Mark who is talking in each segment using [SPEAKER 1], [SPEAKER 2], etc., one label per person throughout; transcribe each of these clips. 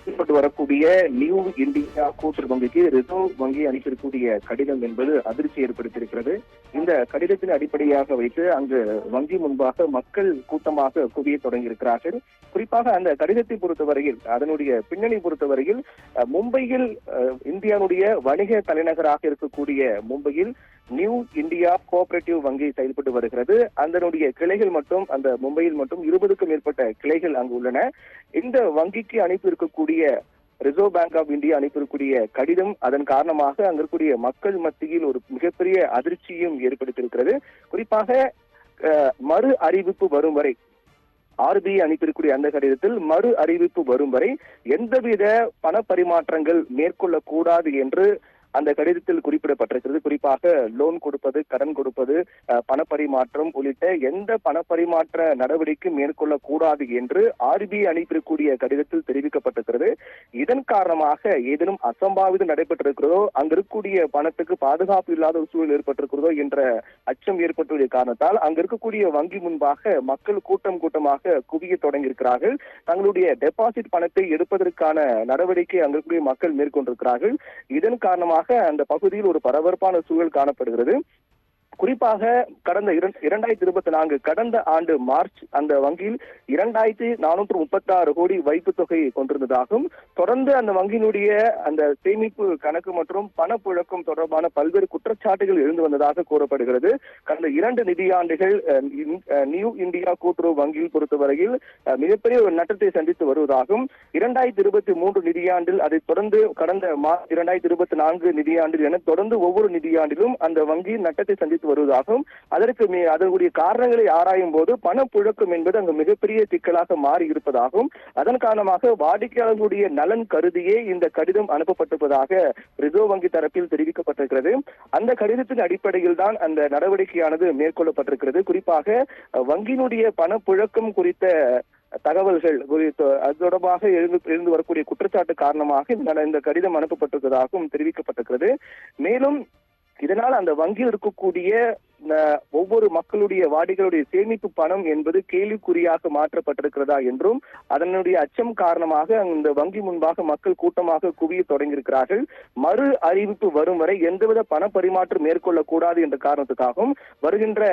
[SPEAKER 1] செயல்பட்டு வரக்கூடிய new India கூட்டுறவு வங்கிக்கு ரிசர்வ் வங்கி அனுப்பியிருக்கக்கூடிய கடிதம் என்பது அதிர்ச்சி ஏற்படுத்தியிருக்கிறது. இந்த கடிதத்தின் அடிப்படையாக வைத்து அங்கு வங்கி முன்பாக மக்கள் கூட்டமாக குவிய தொடங்கியிருக்கிறார்கள். குறிப்பாக அந்த கடிதத்தை பொறுத்தவரையில், அதனுடைய பின்னணி பொறுத்தவரையில், மும்பையில் இந்தியாவுடைய வணிக தலைநகராக இருக்கக்கூடிய மும்பையில் நியூ இந்தியா கோஆபரேட்டிவ் வங்கி செயல்பட்டு வருகிறது. அதனுடைய கிளைகள் மட்டும் அந்த மும்பையில் மட்டும் 20க்கும் மேற்பட்ட கிளைகள் அங்கு உள்ளன. இந்த வங்கிக்கு அனுப்பி இருக்கக்கூடிய ரிசர்வ் பேங்க் ஆஃப் இந்தியா அனுப்பியிருக்கக்கூடிய கடிதம் அதன் காரணமாக அங்க இருக்கக்கூடிய மக்கள் மத்தியில் ஒரு மிகப்பெரிய அதிர்ச்சியும் ஏற்படுத்தியிருக்கிறது. குறிப்பாக மறு அறிவிப்பு வரும் வரை, RBI அனுப்பியிருக்கூடிய அந்த கடிதத்தில் மறு அறிவிப்பு வரும் வரை எந்தவித பண பரிமாற்றங்கள் மேற்கொள்ளக்கூடாது என்று அந்த கடிதத்தில் குறிப்பிடப்பட்டிருக்கிறது. குறிப்பாக லோன் கொடுப்பது, கடன் கொடுப்பது, பணப்பரிமாற்றம் உள்ளிட்ட எந்த பணப்பரிமாற்ற நடவடிக்கை மேற்கொள்ளக்கூடாது என்று RBI அனுப்பியிருக்கக்கூடிய கடிதத்தில் தெரிவிக்கப்பட்டிருக்கிறது. இதன் காரணமாக ஏதேனும் அசம்பாவிதம் நடைபெற்றிருக்கிறதோ, அங்கு இருக்கக்கூடிய பணத்துக்கு பாதுகாப்பு இல்லாத ஒரு சூழல் ஏற்பட்டிருக்கிறதோ என்ற அச்சம் ஏற்பட்டுள்ள காரணத்தால் அங்கு இருக்கக்கூடிய வங்கி முன்பாக மக்கள் கூட்டமாக குவிய தொடங்கியிருக்கிறார்கள். தங்களுடைய டெபாசிட் பணத்தை எடுப்பதற்கான நடவடிக்கை அங்கு இருக்கக்கூடிய மக்கள் மேற்கொண்டிருக்கிறார்கள். இதன் காரணமாக அந்த பகுதியில் ஒரு பரபரப்பான சூழல் காணப்படுகிறது. குறிப்பாக கடந்த 2024 கடந்த ஆண்டு மார்ச் அந்த வங்கியில் 2436 கோடி வைப்பு தொகையை கொண்டிருந்ததாகவும், தொடர்ந்து அந்த வங்கியினுடைய அந்த சேமிப்பு கணக்கு மற்றும் பணப்புழக்கம் தொடர்பான பல்வேறு குற்றச்சாட்டுகள் எழுந்து வந்ததாக கூறப்படுகிறது. கடந்த 2 நிதியாண்டுகள் நியூ இந்தியா கூட்டுறவு வங்கியில் பொறுத்தவரையில் மிகப்பெரிய ஒரு நட்டத்தை சந்தித்து வருவதாகவும், 2023 நிதியாண்டில் அதை தொடர்ந்து கடந்த மார்ச் 2024 நிதியாண்டில் என தொடர்ந்து ஒவ்வொரு நிதியாண்டிலும் அந்த வங்கி நட்டத்தை சந்தித்து வருவதாகவும், அதற்குரிய காரணங்களை ஆராயும் போது பணப்புழக்கம் என்பது அங்கு மிகப்பெரிய சிக்கலாக மாறி இருப்பதாகவும், அதன் காரணமாக வாடிக்கையாளர்களுடைய நலன் கருதியே இந்த கடிதம் அனுப்பப்பட்டிருப்பதாக ரிசர்வ் வங்கி தரப்பில் தெரிவிக்கப்பட்டிருக்கிறது. அந்த கடிதத்தின் அடிப்படையில் தான் அந்த நடவடிக்கையானது மேற்கொள்ளப்பட்டிருக்கிறது. குறிப்பாக வங்கியினுடைய பணப்புழக்கம் குறித்த தகவல்கள் குறித்து அது தொடர்பாக எழுந்து வரக்கூடிய குற்றச்சாட்டு காரணமாக இந்த கடிதம் அனுப்பப்பட்டிருப்பதாகவும் தெரிவிக்கப்பட்டிருக்கிறது. மேலும் இதனால் அந்த வங்கியில் இருக்கக்கூடிய ஒவ்வொரு மக்களுடைய வாடிகளுடைய சேமிப்பு பணம் என்பது கேள்விக்குறியாக மாற்றப்பட்டிருக்கிறதா என்றும், அதனுடைய அச்சம் காரணமாக அந்த வங்கி முன்பாக மக்கள் கூட்டமாக குவிய தொடங்கியிருக்கிறார்கள். மறு அறிவிப்பு வரும் வரை எந்தவித பண பரிமாற்றம் மேற்கொள்ளக்கூடாது என்ற காரணத்துக்காகவும் வருகின்ற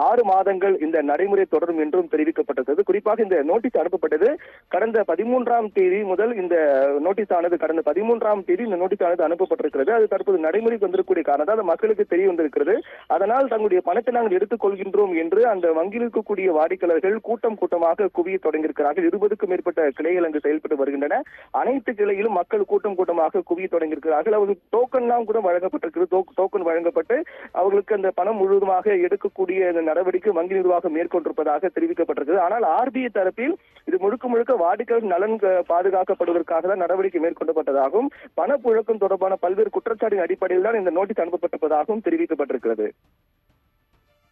[SPEAKER 1] 6 மாதங்கள் இந்த நடைமுறை தொடரும் என்றும் தெரிவிக்கப்பட்டிருக்கிறது. குறிப்பாக இந்த நோட்டீஸ் அனுப்பப்பட்டது கடந்த 13ஆம் தேதி முதல் இந்த நோட்டீஸ் ஆனது கடந்த 13ஆம் தேதி இந்த நோட்டீஸ் ஆனது அனுப்பப்பட்டிருக்கிறது. அது தற்போது நடைமுறைக்கு வந்திருக்கக்கூடிய காரணத்தால் மக்களுக்கு தெரிய வந்திருக்கிறது. அதனால் தங்களுடைய பணத்தை நாங்கள் எடுத்துக் கொள்கின்றோம் என்று அந்த வங்கியில் இருக்கக்கூடிய வாடிக்கையாளர்கள் கூட்டமாக குவிய தொடங்கியிருக்கிறார்கள். 20க்கும் மேற்பட்ட கிளைகள் அங்கு செயல்பட்டு வருகின்றன. அனைத்து கிளையிலும் மக்கள் கூட்டமாக குவிய தொடங்கியிருக்கிறார்கள். அவர்களுக்கு டோக்கன்லாம் கூட வழங்கப்பட்டிருக்கிறது. டோக்கன் வழங்கப்பட்டு அவர்களுக்கு அந்த பணம் முழுவதுமாக எடுக்கக்கூடிய அந்த நடவடிக்கை வங்கி நிர்வாகம் மேற்கொண்டிருப்பதாக தெரிவிக்கப்பட்டிருக்கிறது. ஆனால் RBI தரப்பில் இது முழுக்க வாடிக்கையாளர் நலன் பாதுகாக்கப்படுவதற்காக தான் நடவடிக்கை மேற்கொள்ளப்பட்டதாகவும், பணப்புழக்கம் தொடர்பான பல்வேறு குற்றச்சாட்டின் அடிப்படையில் தான் இந்த நோட்டீஸ் அனுப்பப்பட்டிருப்பதாகவும் தெரிவிக்கப்பட்டிருக்கிறது.